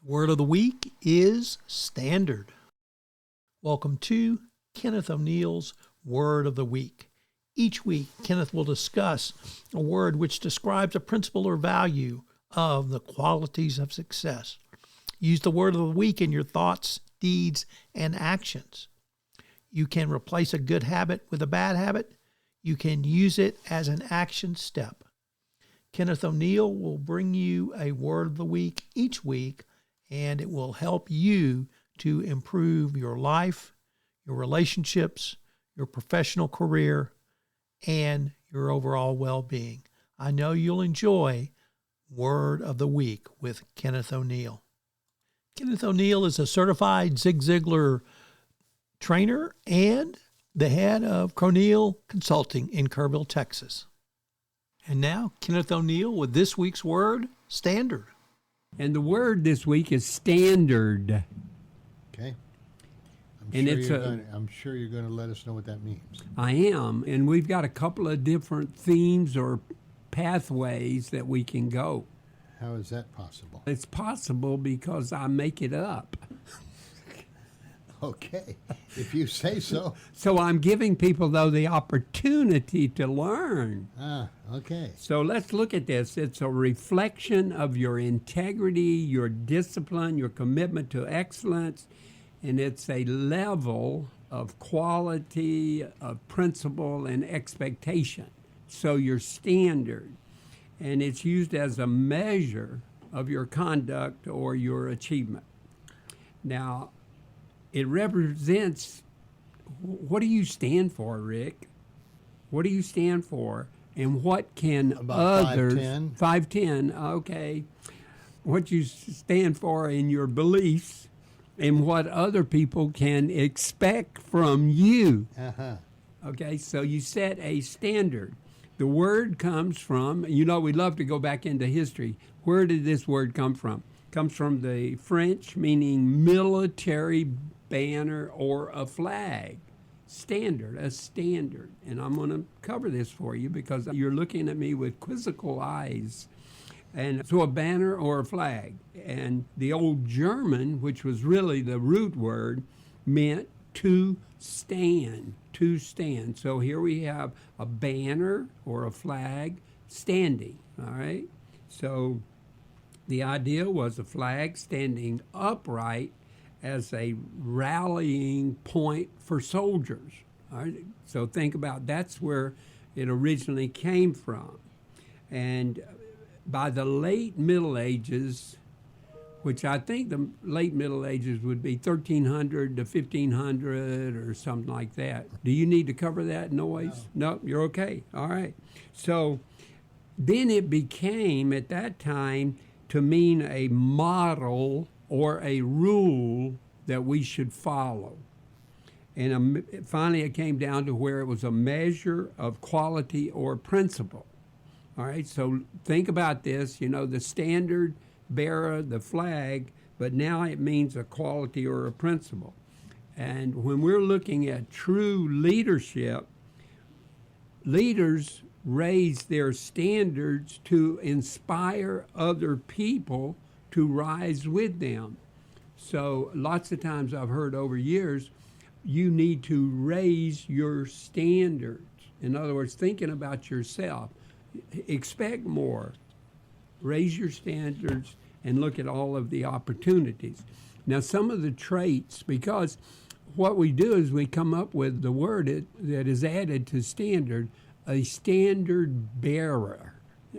Word of the week is standard. Welcome to Kenneth O'Neill's Word of the Week. Each week, Kenneth will discuss a word which describes a principle or value of the qualities of success. Use the word of the week in your thoughts, deeds, and actions. You can replace a good habit with a bad habit. You can use it as an action step. Kenneth O'Neill will bring you a word of the week each week, and it will help you to improve your life, your relationships, your professional career, and your overall well-being. I know you'll enjoy Word of the Week with Kenneth O'Neill. Kenneth O'Neill is a certified Zig Ziglar trainer and the head of O'Neill Consulting in Kerrville, Texas. And now, Kenneth O'Neill with this week's word, standard. And the word this week is standard. Okay. I'm sure you're going to let us know what that means. I am. And we've got a couple of different themes or pathways that we can go. How is that possible? It's possible because I make it up. Okay, if you say so. So I'm giving people, though, the opportunity to learn. Okay. So let's look at this. It's a reflection of your integrity, your discipline, your commitment to excellence, and it's a level of quality, of principle, and expectation. So your standard. And it's used as a measure of your conduct or your achievement. Now, it represents, what do you stand for, Rick? What do you stand for? And what can about others... 5'10". 5'10", okay. What you stand for in your beliefs and what other people can expect from you. Uh-huh. Okay, so you set a standard. The word comes from, we love to go back into history. Where did this word come from? It comes from the French, meaning military banner or a flag. Standard, a standard. And I'm going to cover this for you because you're looking at me with quizzical eyes. And so a banner or a flag. And the old German, which was really the root word, meant to stand, to stand. So here we have a banner or a flag standing, all right? So the idea was a flag standing upright as a rallying point for soldiers. All right? So think about that's where it originally came from. And by the late Middle Ages, which I think the late Middle Ages would be 1300 to 1500 or something like that. Do you need to cover that noise? No, you're okay. All right. So then it became, at that time, to mean a model or a rule that we should follow. And finally it came down to where it was a measure of quality or principle. All right, so think about this, the standard bearer, the flag, but now it means a quality or a principle. And when we're looking at true leadership, leaders raise their standards to inspire other people to rise with them. So lots of times I've heard over years, you need to raise your standards. In other words, thinking about yourself, expect more, raise your standards, and look at all of the opportunities. Now, some of the traits, because what we do is we come up with the word that is added to standard, a standard bearer.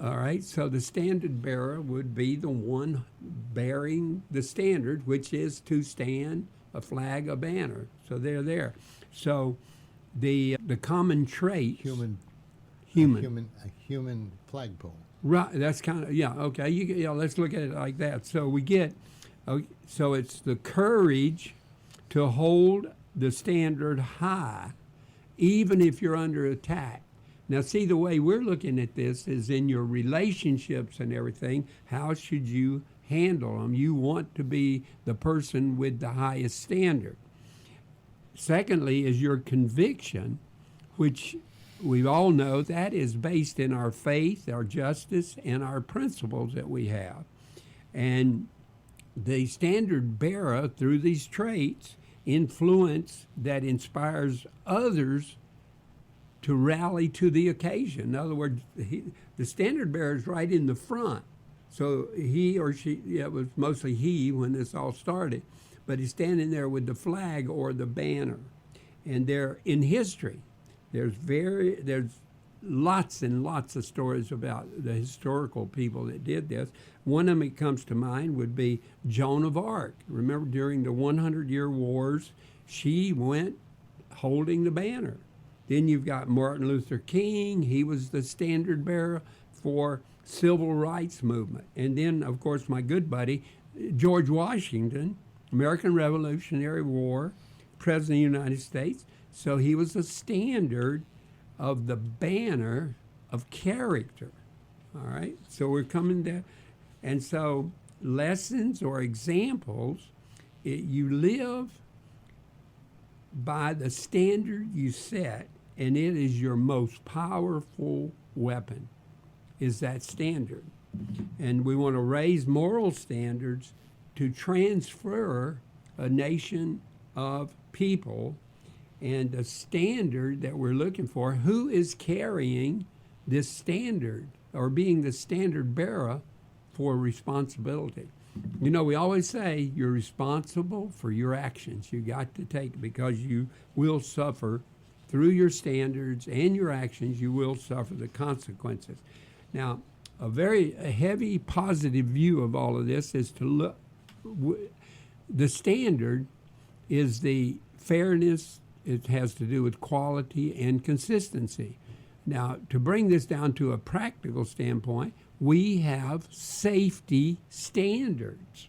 All right, so the standard bearer would be the one bearing the standard, which is to stand, a flag, a banner. So they're there. So the common trait, A human flagpole. Right, that's kind of, okay. Let's look at it like that. So we get, so it's the courage to hold the standard high, even if you're under attack. Now, see, the way we're looking at this is in your relationships and everything, how should you handle them? You want to be the person with the highest standard. Secondly is your conviction, which we all know that is based in our faith, our justice, and our principles that we have. And the standard bearer, through these traits, influence that inspires others to rally to the occasion. In other words, the standard bearer is right in the front. So he or she, yeah, it was mostly he when this all started, but he's standing there with the flag or the banner. And there, in history, there's lots and lots of stories about the historical people that did this. One of them that comes to mind would be Joan of Arc. Remember, during the 100-year wars, she went holding the banner. Then you've got Martin Luther King. He was the standard bearer for civil rights movement. And then, of course, my good buddy, George Washington, American Revolutionary War, President of the United States. So he was the standard of the banner of character. All right? So we're coming there. And so lessons or examples, you live by the standard you set, and it is your most powerful weapon, is that standard. And we want to raise moral standards to transfer a nation of people, and the standard that we're looking for, who is carrying this standard or being the standard bearer for responsibility. You know, we always say you're responsible for your actions. You got to take, because you will suffer through your standards and your actions, you will suffer the consequences. Now, a heavy positive view of all of this is to look, the standard is the fairness. It has to do with quality and consistency. Now, to bring this down to a practical standpoint, we have safety standards.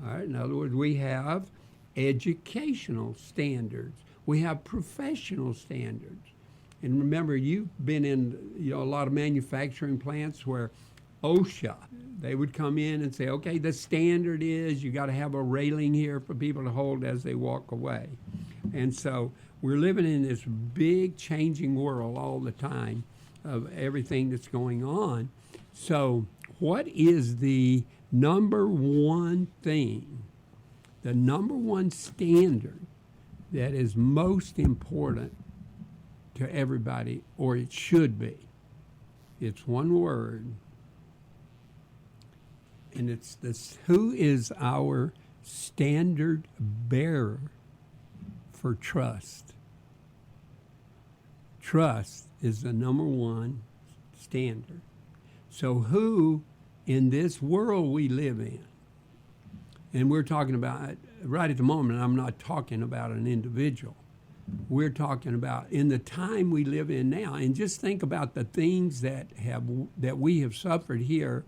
All right? In other words, we have educational standards. We have professional standards. And remember, you've been in a lot of manufacturing plants where OSHA, they would come in and say, okay, the standard is you got to have a railing here for people to hold as they walk away. And so we're living in this big changing world all the time of everything that's going on. So what is the number one thing, the number one standard that is most important to everybody, or it should be? It's one word, and it's this: who is our standard bearer for trust? Trust is the number one standard. So who in this world we live in, and we're talking about, right at the moment, I'm not talking about an individual. We're talking about in the time we live in now, and just think about the things that we have suffered here,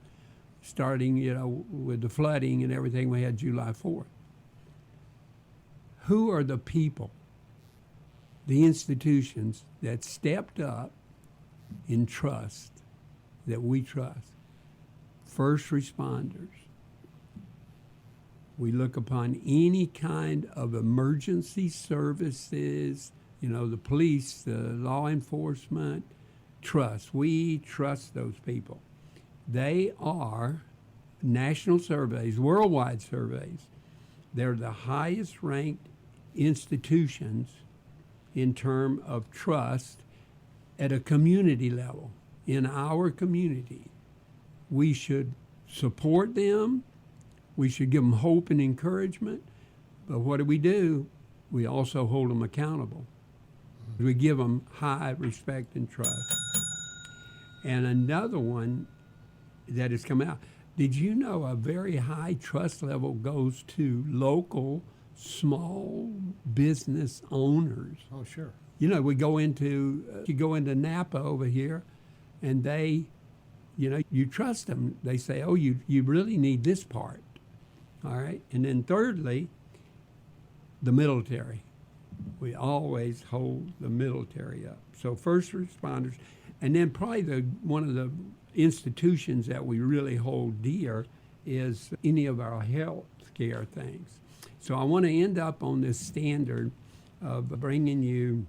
starting with the flooding and everything we had July 4th. Who are the people, the institutions that stepped up in trust, that we trust? First responders. We look upon any kind of emergency services, the police, the law enforcement, trust. We trust those people. They are national surveys, worldwide surveys. They're the highest ranked institutions in terms of trust at a community level. In our community, we should support them. We should give them hope and encouragement. But what do? We also hold them accountable. We give them high respect and trust. And another one that has come out, did you know a very high trust level goes to local small business owners? Oh, sure. We go into, you go into Napa over here, and they, you trust them. They say, oh, you really need this part. All right. And then thirdly, the military. We always hold the military up. So first responders, and then probably one of the institutions that we really hold dear is any of our health care things. So I want to end up on this standard of bringing you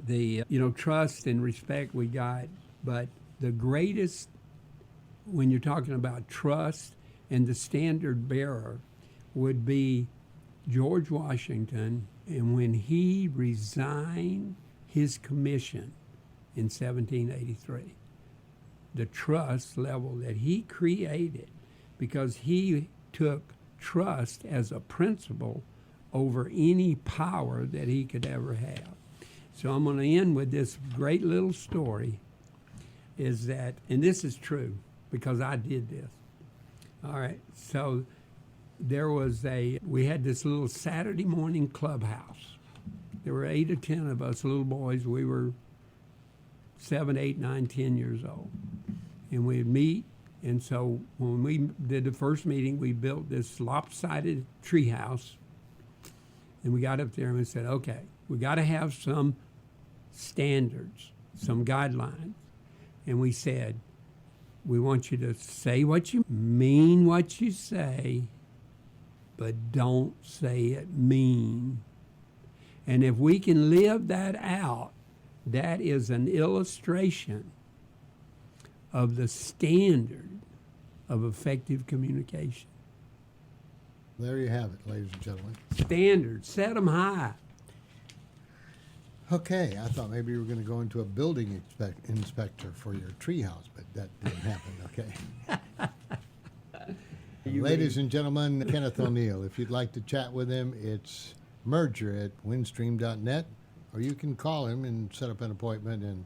the trust and respect we got, but the greatest, when you're talking about trust and the standard bearer would be George Washington. And when he resigned his commission in 1783, the trust level that he created, because he took trust as a principle over any power that he could ever have. So I'm going to end with this great little story, is that, and this is true because I did this. All right, so we had this little Saturday morning clubhouse. There were 8 or 10 of us little boys. We were 7, 8, 9, 10 years old. And we'd meet, and so when we did the first meeting, we built this lopsided tree house. And we got up there and we said, okay, we got to have some standards, some guidelines. And we said, we want you to say what you mean, what you say, but don't say it mean. And if we can live that out, that is an illustration of the standard of effective communication. There you have it, ladies and gentlemen. Standards, set them high. Okay, I thought maybe you were going to go into a building inspector for your treehouse, but that didn't happen, okay? Ladies and gentlemen, Kenneth O'Neill. If you'd like to chat with him, it's merger@windstream.net, or you can call him and set up an appointment and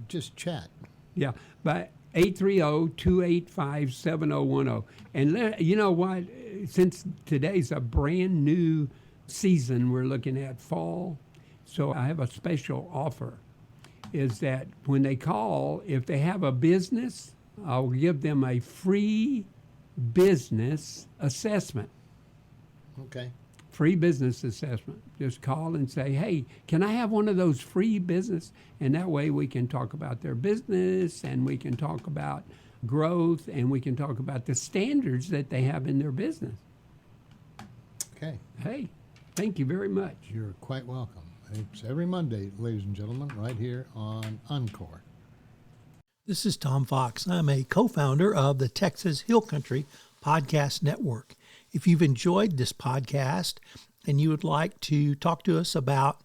just chat. Yeah, by 830-285-7010. And you know what? Since today's a brand new season, we're looking at fall. So I have a special offer, is that when they call, if they have a business, I'll give them a free business assessment. Okay. Free business assessment. Just call and say, hey, can I have one of those free business? And that way we can talk about their business, and we can talk about growth, and we can talk about the standards that they have in their business. Okay. Hey, thank you very much. You're quite welcome. It's every Monday, ladies and gentlemen, right here on Encore. This is Tom Fox. I'm a co-founder of the Texas Hill Country Podcast Network. If you've enjoyed this podcast and you would like to talk to us about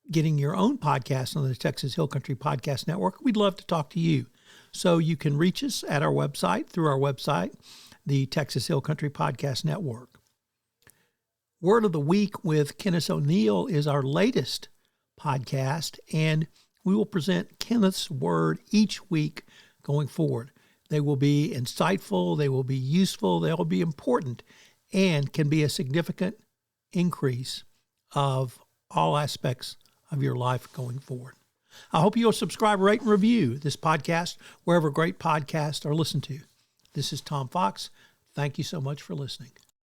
getting your own podcast on the Texas Hill Country Podcast Network, we'd love to talk to you. So you can reach us at our website, through our website, the Texas Hill Country Podcast Network. Word of the Week with Kenneth O'Neill is our latest podcast, and we will present Kenneth's word each week going forward. They will be insightful, they will be useful, they will be important, and can be a significant increase of all aspects of your life going forward. I hope you'll subscribe, rate, and review this podcast wherever great podcasts are listened to. This is Tom Fox. Thank you so much for listening.